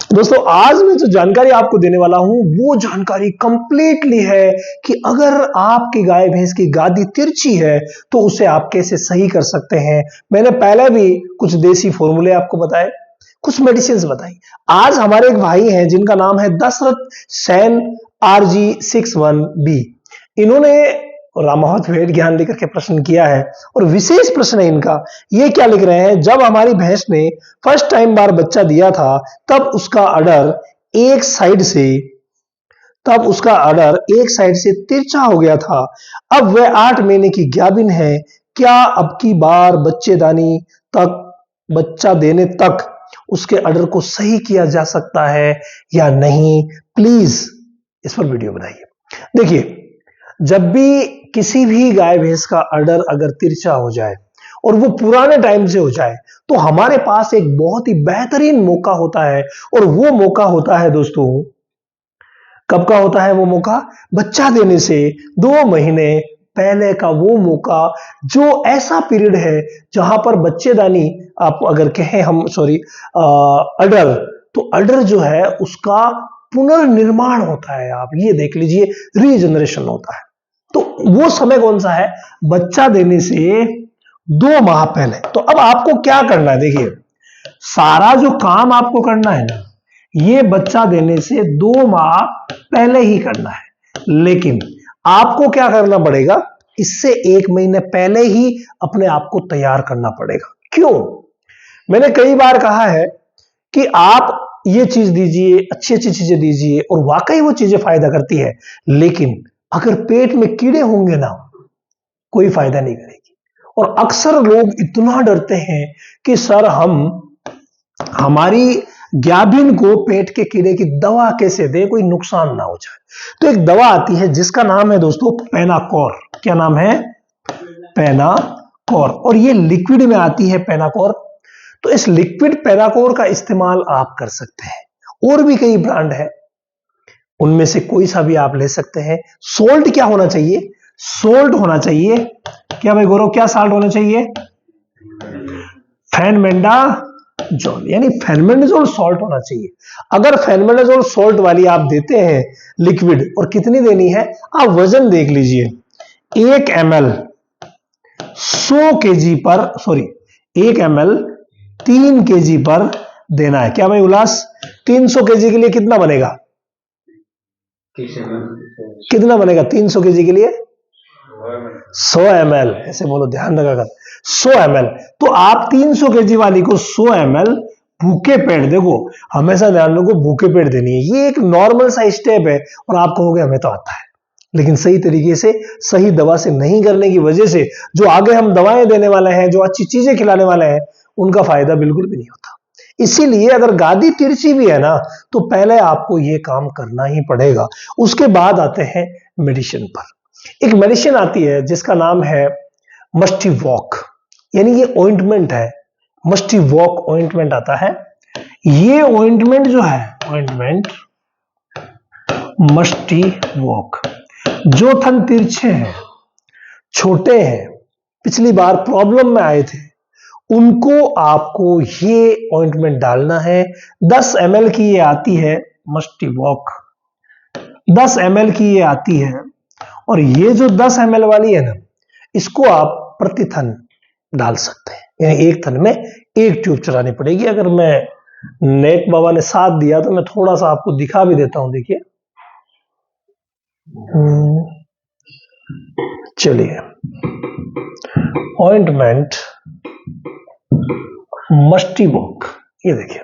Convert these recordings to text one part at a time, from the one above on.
दोस्तों आज मैं जो जानकारी आपको देने वाला हूं वो जानकारी कंप्लीटली है कि अगर आपकी गाय भैंस की गादी तिरछी है तो उसे आप कैसे सही कर सकते हैं। मैंने पहले भी कुछ देसी फॉर्मूले आपको बताए, कुछ मेडिसिन बताई। आज हमारे एक भाई हैं जिनका नाम है दशरथ सैन RG61B। इन्होंने रामावत वेद ज्ञान लेकर के प्रश्न किया है और विशेष प्रश्न है इनका। ये क्या लिख रहे हैं, जब हमारी भैंस ने फर्स्ट टाइम बार बच्चा दिया था तब उसका अडर एक साइड से तिरछा हो गया था। अब वह 8 महीने की गाभिन है। क्या अब की बार बच्चा देने तक उसके अडर को सही किया जा सकता है या नहीं? प्लीज इस पर वीडियो बनाइए। देखिए, जब भी किसी भी गाय भैंस का अडर अगर तिरछा हो जाए और वो पुराने टाइम से हो जाए तो हमारे पास एक बहुत ही बेहतरीन मौका होता है। और वो मौका होता है दोस्तों, कब का होता है वो मौका? बच्चा देने से 2 महीने पहले का वो मौका, जो ऐसा पीरियड है जहां पर बच्चेदानी, आप अगर कहें हम सॉरी अडर, तो अडर जो है उसका पुनर्निर्माण होता है। आप ये देख लीजिए, रीजनरेशन होता है। तो वो समय कौन सा है? बच्चा देने से 2 माह पहले। तो अब आपको क्या करना है? देखिए, सारा जो काम आपको करना है ना, ये बच्चा देने से 2 माह पहले ही करना है। लेकिन आपको क्या करना पड़ेगा? इससे 1 महीने पहले ही अपने आप को तैयार करना पड़ेगा। क्यों? मैंने कई बार कहा है कि आप ये चीज दीजिए, अच्छी अच्छी चीजें दीजिए और वाकई वो चीजें फायदा करती है, लेकिन अगर पेट में कीड़े होंगे ना, कोई फायदा नहीं करेगी। और अक्सर लोग इतना डरते हैं कि सर हमारी गाभिन को पेट के कीड़े की दवा कैसे दे, कोई नुकसान ना हो जाए। तो एक दवा आती है जिसका नाम है दोस्तों पेनाकोर। क्या नाम है? पेनाकोर। और ये लिक्विड में आती है पेनाकोर। तो इस लिक्विड पेनाकोर का इस्तेमाल आप कर सकते हैं। और भी कई ब्रांड है, उनमें से कोई सा भी आप ले सकते हैं। सोल्ट क्या होना चाहिए? सोल्ट होना चाहिए। क्या भाई गौरव, क्या साल्ट होना चाहिए? फेनमेंडाजोल, यानी फेनमेंडाजोल सॉल्ट होना चाहिए। अगर फेनमेंडाजोल सॉल्ट वाली आप देते हैं लिक्विड, और कितनी देनी है आप वजन देख लीजिए। 1 ml 100 kg पर, सॉरी 1 ml 3 kg पर देना है। क्या भाई उल्लास? 300 kg के लिए कितना बनेगा? कितना बनेगा 300 kg के लिए? 100 ml। ऐसे बोलो, ध्यान रखा कर, 100 ml। तो आप 300 kg वाली को 100 ml भूखे पेट, देखो हमेशा ध्यान रखो, भूखे पेट देनी है। ये एक नॉर्मल सा स्टेप है और आप कहोगे हमें तो आता है, लेकिन सही तरीके से सही दवा से नहीं करने की वजह से जो आगे हम दवाएं देने वाले हैं, जो अच्छी चीजें खिलाने वाले हैं, उनका फायदा बिल्कुल भी नहीं होता। इसीलिए अगर गादी तिरछी भी है ना, तो पहले आपको यह काम करना ही पड़ेगा। उसके बाद आते हैं मेडिसिन पर। एक मेडिसिन आती है जिसका नाम है मस्टी वॉक, यानी ये ऑइंटमेंट है। मस्टी वॉक ऑइंटमेंट आता है। ये ऑइंटमेंट जो है, ऑइंटमेंट मस्टी वॉक, जो थन तिरछे हैं, छोटे हैं, पिछली बार प्रॉब्लम में आए थे, उनको आपको ये ऑइंटमेंट डालना है। 10 ml की ये आती है मस्टी वॉक, 10 ml की ये आती है। और ये जो 10 ml वाली है ना, इसको आप प्रति थन डाल सकते हैं, यानी एक थन में 1 ट्यूब चलानी पड़ेगी। अगर मैं नेक बाबा ने साथ दिया तो मैं थोड़ा सा आपको दिखा भी देता हूं। देखिए, चलिए, ऑइंटमेंट मस्टी वॉक, ये देखिए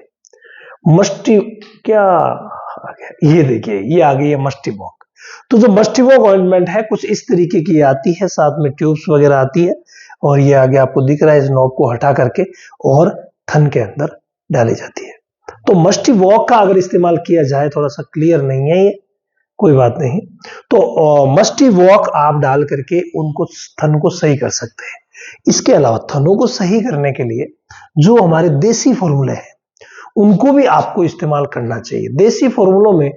मस्टी, क्या आ गया, ये देखिए ये आ गई है मस्टी वॉक। तो जो मस्टी वॉक ऑइंटमेंट है कुछ इस तरीके की आती है, साथ में ट्यूब्स वगैरह आती है, और ये आगे आपको दिख रहा है, इस नॉब को हटा करके और थन के अंदर डाली जाती है। तो मस्टी वॉक का अगर इस्तेमाल किया जाए, थोड़ा सा क्लियर नहीं है ये, कोई बात नहीं, तो मस्टी वॉक आप डाल करके उनको, थन को सही कर सकते हैं। इसके अलावा थनों को सही करने के लिए जो हमारे देसी फॉर्मूले हैं उनको भी आपको इस्तेमाल करना चाहिए। देसी फॉर्मूलों में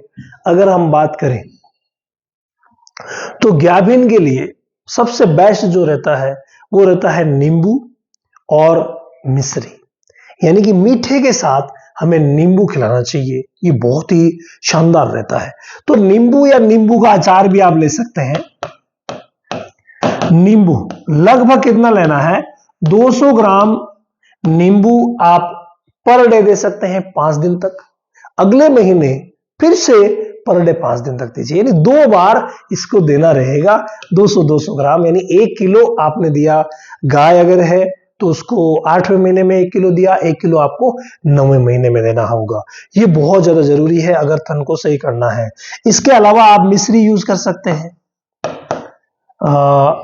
अगर हम बात करें तो गाभिन के लिए सबसे बेस्ट जो रहता है वो रहता है नींबू और मिश्री, यानी कि मीठे के साथ हमें नींबू खिलाना चाहिए, ये बहुत ही शानदार रहता है। तो नींबू या नींबू का अचार भी आप ले सकते हैं। नींबू लगभग कितना लेना है, 200 ग्राम नींबू आप पर डे दे सकते हैं 5 दिन तक। अगले महीने फिर से पर डे 5 दिन तक दीजिए, यानी 2 बार इसको देना रहेगा। 200 ग्राम यानी 1 किलो आपने दिया। गाय अगर है तो उसको 8वें महीने में 1 किलो दिया, 1 किलो आपको 9वें महीने में देना होगा। ये बहुत ज्यादा जरूरी है अगर थन को सही करना है। इसके अलावा आप मिश्री यूज कर सकते हैं।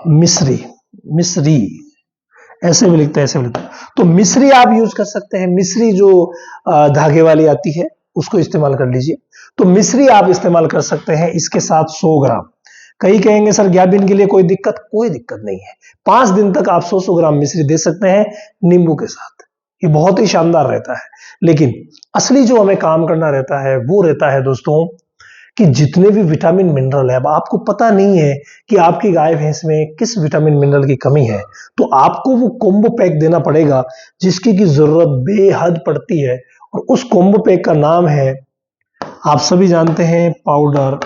मिश्री ऐसे भी लिखते हैं, ऐसे भी लिखते हैं। तो मिश्री आप यूज कर सकते हैं। मिश्री जो धागे वाली आती है उसको इस्तेमाल कर लीजिए। तो मिश्री आप इस्तेमाल कर सकते हैं। इसके साथ 100 ग्राम। कई कहेंगे सर 11 दिन के लिए कोई दिक्कत, कोई दिक्कत नहीं है। 5 दिन तक आप 100 ग्राम मिश्री दे सकते हैं नींबू के साथ। ये बहुत ही शानदार रहता है। लेकिन असली जो हमें काम करना रहता है वो रहता है दोस्तों कि जितने भी विटामिन मिनरल है, अब आपको पता नहीं है कि आपकी गाय भैंस में किस विटामिन मिनरल की कमी है, तो आपको वो कॉम्बो पैक देना पड़ेगा जिसकी की जरूरत बेहद पड़ती है। और उस कॉम्बो पैक का नाम है, आप सभी जानते हैं, पाउडर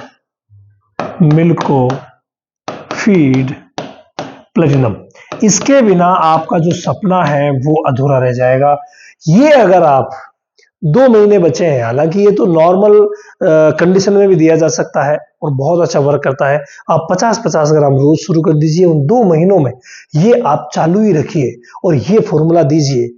मिल्को फीड प्लेटिनम। इसके बिना आपका जो सपना है वो अधूरा रह जाएगा। ये अगर आप 2 महीने बचे हैं, हालांकि ये तो नॉर्मल कंडीशन में भी दिया जा सकता है और बहुत अच्छा वर्क करता है। आप 50-50 ग्राम रोज शुरू कर दीजिए। उन 2 महीनों में ये आप चालू ही रखिए और ये फॉर्मूला दीजिए।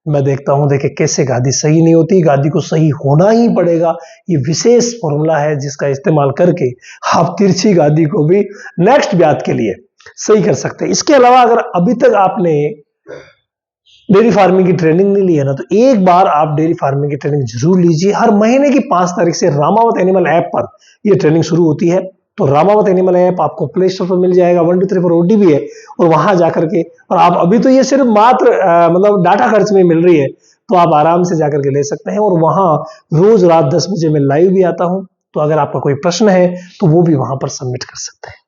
मैं देखता हूं देखिए कैसे गादी सही नहीं होती, गादी को सही होना ही पड़ेगा। ये विशेष फॉर्मूला है जिसका इस्तेमाल करके आप तिरछी गादी को भी नेक्स्ट ब्यात के लिए सही कर सकते हैं। इसके अलावा अगर अभी तक आपने डेयरी फार्मिंग की ट्रेनिंग नहीं ली है ना, तो एक बार आप डेयरी फार्मिंग की ट्रेनिंग जरूर लीजिए। हर महीने की 5 तारीख से रामावत एनिमल ऐप पर यह ट्रेनिंग शुरू होती है। तो रामावत एनिमल ऐप आपको प्ले स्टोर पर मिल जाएगा, 123 पर ओटीपी है, और वहां जाकर के, और आप अभी तो ये सिर्फ मात्र मतलब डाटा खर्च में मिल रही है, तो आप आराम से जाकर के ले सकते हैं। और वहां रोज रात 10 बजे मैं लाइव भी आता हूं, तो अगर आपका कोई प्रश्न है तो वो भी वहां पर सबमिट कर सकते हैं।